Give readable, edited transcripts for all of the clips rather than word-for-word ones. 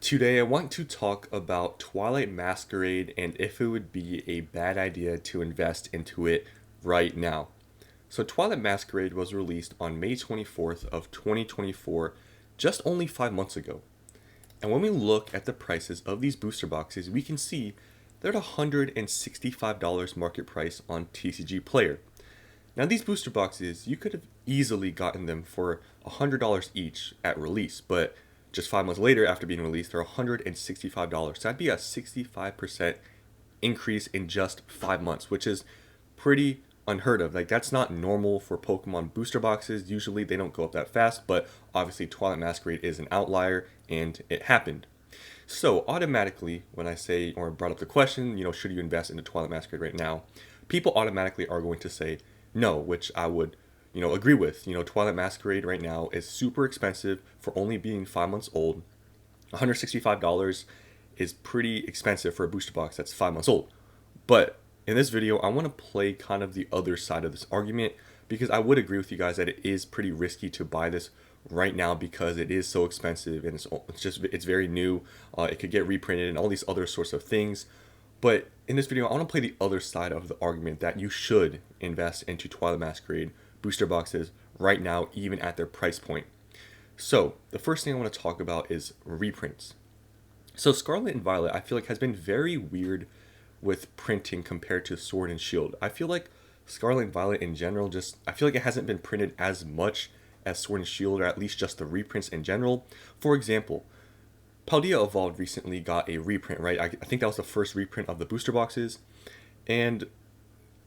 Today I want to talk about Twilight Masquerade and if it would be a bad idea to invest into it right now. So Twilight Masquerade was released on May 24th of 2024, just only 5 months ago. And when we look at the prices of these booster boxes, we can see they're at $165 market price on TCG Player. Now these booster boxes, you could have easily gotten them for $100 each at release, but just 5 months later after being released, they're $165. So that'd be a 65% increase in just 5 months, which is pretty unheard of. Like, that's not normal for Pokemon booster boxes. Usually they don't go up that fast, but obviously Twilight Masquerade is an outlier and it happened. So automatically, when I say or brought up the question, should you invest into Twilight Masquerade right now? People automatically are going to say no, which I would agree with. Twilight Masquerade right now is super expensive for only being 5 months old. $165 is pretty expensive for a booster box that's 5 months old. But in this video, I want to play kind of the other side of this argument because I would agree with you guys that it is pretty risky to buy this right now because it is so expensive and it's very new. It could get reprinted and all these other sorts of things. But in this video, I want to play the other side of the argument that you should invest into Twilight Masquerade booster boxes right now, even at their price point. So the first thing I want to talk about is reprints. So Scarlet and Violet, I feel like, has been very weird with printing compared to Sword and Shield. I feel like Scarlet and Violet in general, I feel like it hasn't been printed as much as Sword and Shield, or at least just the reprints in general. For example, Paldea Evolved recently got a reprint, right? I think that was the first reprint of the booster boxes, and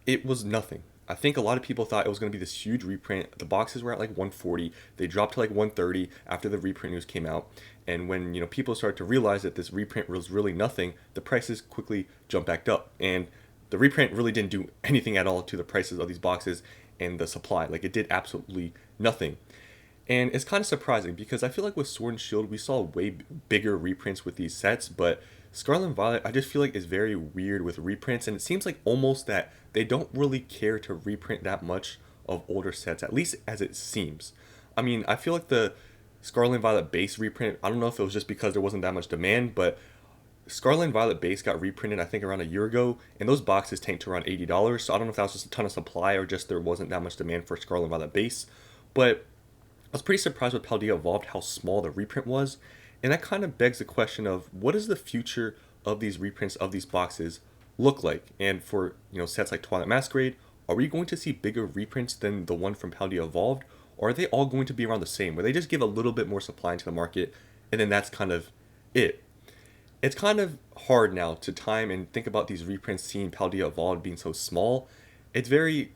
it was nothing. I think a lot of people thought it was going to be this huge reprint. The boxes were at like 140. They dropped to like 130 after the reprint news came out. And when people started to realize that this reprint was really nothing, the prices quickly jumped back up. And the reprint really didn't do anything at all to the prices of these boxes and the supply. Like, it did absolutely nothing. And it's kind of surprising because I feel like with Sword and Shield, we saw way bigger reprints with these sets, but Scarlet and Violet, I just feel like is very weird with reprints, and it seems like almost that they don't really care to reprint that much of older sets, at least as it seems. I mean, I feel like the Scarlet and Violet base reprint, I don't know if it was just because there wasn't that much demand, but Scarlet and Violet base got reprinted, I think, around a year ago, and those boxes tanked to around $80, so I don't know if that was just a ton of supply or just there wasn't that much demand for Scarlet and Violet base, but I was pretty surprised with Paldea Evolved how small the reprint was, and that kind of begs the question of what does the future of these reprints of these boxes look like? And for sets like Twilight Masquerade, are we going to see bigger reprints than the one from Paldea Evolved, or are they all going to be around the same, where they just give a little bit more supply into the market, and then that's kind of it? It's kind of hard now to time and think about these reprints seeing Paldea Evolved being so small. It's very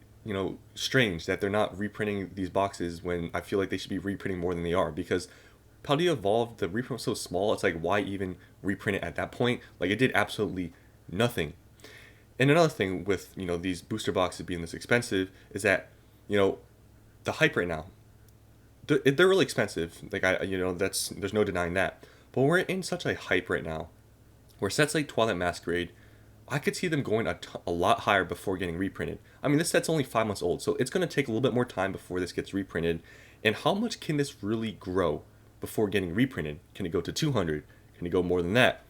strange that they're not reprinting these boxes when I feel like they should be reprinting more than they are, because Paldea Evolved, the reprint was so small, it's like, why even reprint it at that point? Like, it did absolutely nothing. And another thing with, these booster boxes being this expensive is that, the hype right now, they're really expensive. Like, there's no denying that. But we're in such a hype right now, where sets like Twilight Masquerade, I could see them going a lot higher before getting reprinted. I mean, this set's only 5 months old, so it's going to take a little bit more time before this gets reprinted. And how much can this really grow before getting reprinted? Can it go to 200? Can it go more than that?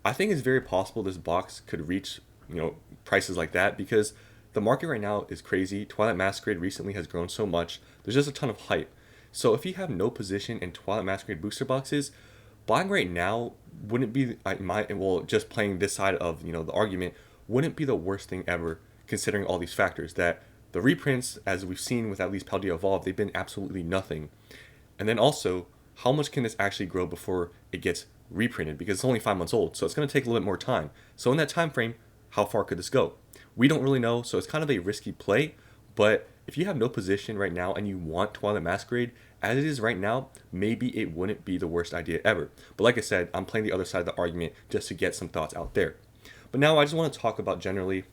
I think it's very possible this box could reach, prices like that, because the market right now is crazy. Twilight Masquerade recently has grown so much. There's just a ton of hype. So if you have no position in Twilight Masquerade booster boxes, buying right now wouldn't be, just playing this side of, the argument, wouldn't be the worst thing ever, considering all these factors, that the reprints, as we've seen with at least Paldea Evolved, they've been absolutely nothing. And then also, how much can this actually grow before it gets reprinted? Because it's only 5 months old, so it's going to take a little bit more time. So in that time frame, how far could this go? We don't really know, so it's kind of a risky play, but if you have no position right now and you want Twilight Masquerade, as it is right now, maybe it wouldn't be the worst idea ever. But like I said, I'm playing the other side of the argument just to get some thoughts out there. But now I just want to talk about generally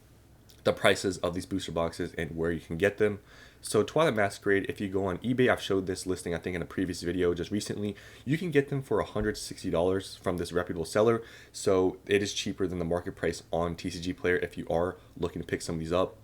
the prices of these booster boxes and where you can get them. So Twilight Masquerade, if you go on eBay, I've showed this listing I think in a previous video just recently, you can get them for $160 from this reputable seller. So it is cheaper than the market price on TCG Player if you are looking to pick some of these up.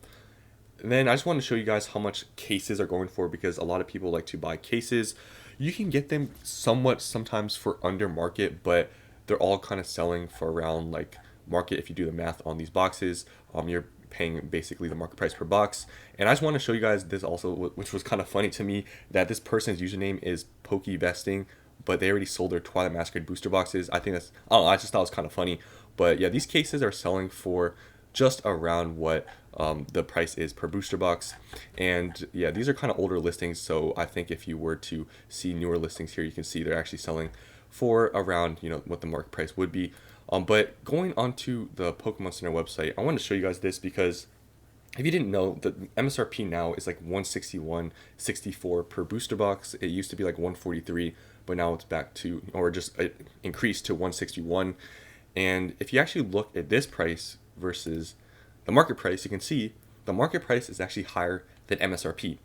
And then I just want to show you guys how much cases are going for, because a lot of people like to buy cases. You can get them sometimes for under market, but they're all kind of selling for around like market. If you do the math on these boxes, you're paying basically the market price per box. And I just want to show you guys this also, which was kind of funny to me, that this person's username is PokeVesting, but they already sold their Twilight Masquerade booster boxes. I think that's, I don't know, I just thought it was kind of funny. But yeah, these cases are selling for just around what the price is per booster box. And yeah, these are kind of older listings, so I think if you were to see newer listings here, you can see they're actually selling for around, you know, what the market price would be. But going onto the Pokemon Center website, I wanted to show you guys this because if you didn't know, the MSRP now is like 161.64 per booster box. It used to be like 143, but now it's back to, or just increased to 161. And if you actually look at this price versus the market price, you can see the market price is actually higher than MSRP.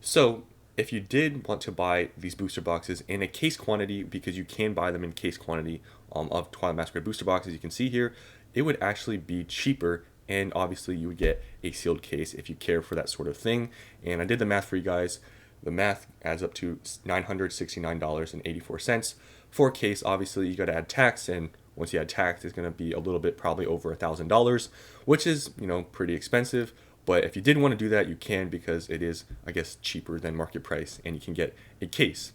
So if you did want to buy these booster boxes in a case quantity, because you can buy them in case quantity of Twilight Masquerade booster boxes, you can see here, it would actually be cheaper, and obviously you would get a sealed case if you care for that sort of thing. And I did the math for you guys. The math adds up to $969.84 for a case. Obviously you got to add tax, and once you add tax, it's going to be a little bit, probably over $1,000, which is, you know, pretty expensive. But if you didn't want to do that, you can, because it is, I guess, cheaper than market price, and you can get a case.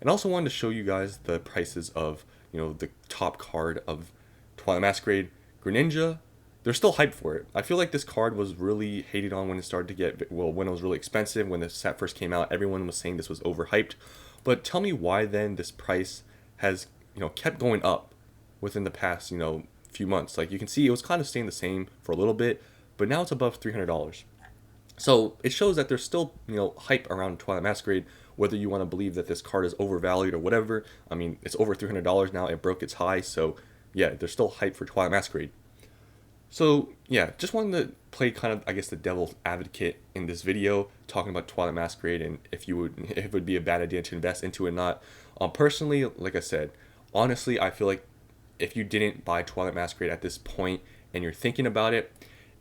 And I also wanted to show you guys the prices of, you know, the top card of Twilight Masquerade, Greninja. They're still hyped for it. I feel like this card was really hated on when it started to get, well, when it was really expensive. When the set first came out, everyone was saying this was overhyped. But tell me why then this price has, you know, kept going up within the past, you know, few months. Like you can see, it was kind of staying the same for a little bit, but now it's above $300. So it shows that there's still, you know, hype around Twilight Masquerade, whether you want to believe that this card is overvalued or whatever. I mean, it's over $300 now. It broke its high. So yeah, there's still hype for Twilight Masquerade. So yeah, just wanted to play kind of, I guess, the devil's advocate in this video, talking about Twilight Masquerade and if it would be a bad idea to invest into it or not. Personally, like I said, honestly, I feel like if you didn't buy Twilight Masquerade at this point and you're thinking about it,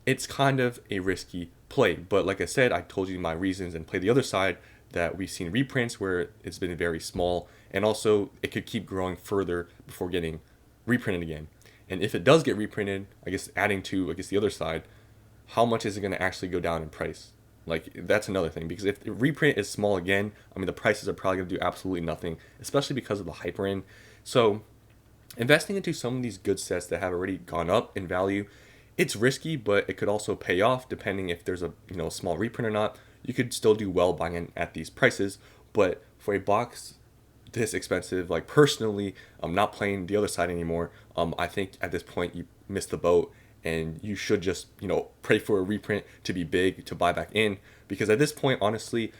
it's kind of a risky play. But like I said, I told you my reasons and play the other side, that we've seen reprints where it's been very small, and also it could keep growing further before getting reprinted again. And if it does get reprinted, I guess adding to, I guess, the other side, how much is it going to actually go down in price? Like, that's another thing, because if the reprint is small again, I mean, the prices are probably going to do absolutely nothing, especially because of the hype we're in. So investing into some of these good sets that have already gone up in value, it's risky, but it could also pay off depending if there's a, you know, small reprint or not. You could still do well buying in at these prices, but for a box this expensive, like personally, I'm not playing the other side anymore. I think at this point you missed the boat, and you should just, you know, pray for a reprint to be big to buy back in, because at this point, honestly,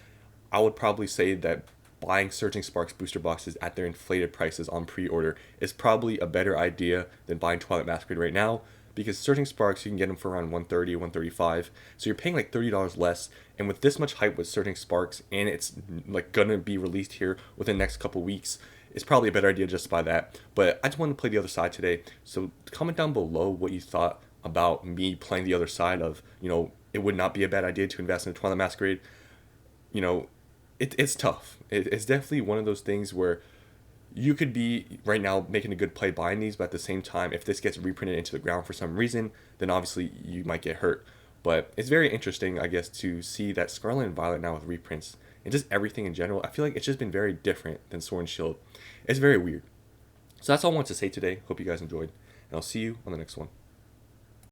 I would probably say that buying Surging Sparks booster boxes at their inflated prices on pre-order is probably a better idea than buying Twilight Masquerade right now, because Surging Sparks, you can get them for around $130, $135, so you're paying like $30 less. And with this much hype with Surging Sparks, and it's like gonna be released here within the next couple weeks, it's probably a better idea just to buy that. But I just wanted to play the other side today, so comment down below what you thought about me playing the other side of, you know, it would not be a bad idea to invest in Twilight Masquerade. You know, it's tough. It's definitely one of those things where you could be right now making a good play buying these, but at the same time, if this gets reprinted into the ground for some reason, then obviously you might get hurt. But it's very interesting, I guess, to see that Scarlet and Violet now with reprints and just everything in general. I feel like it's just been very different than Sword and Shield. It's very weird. So that's all I want to say today. Hope you guys enjoyed, and I'll see you on the next one.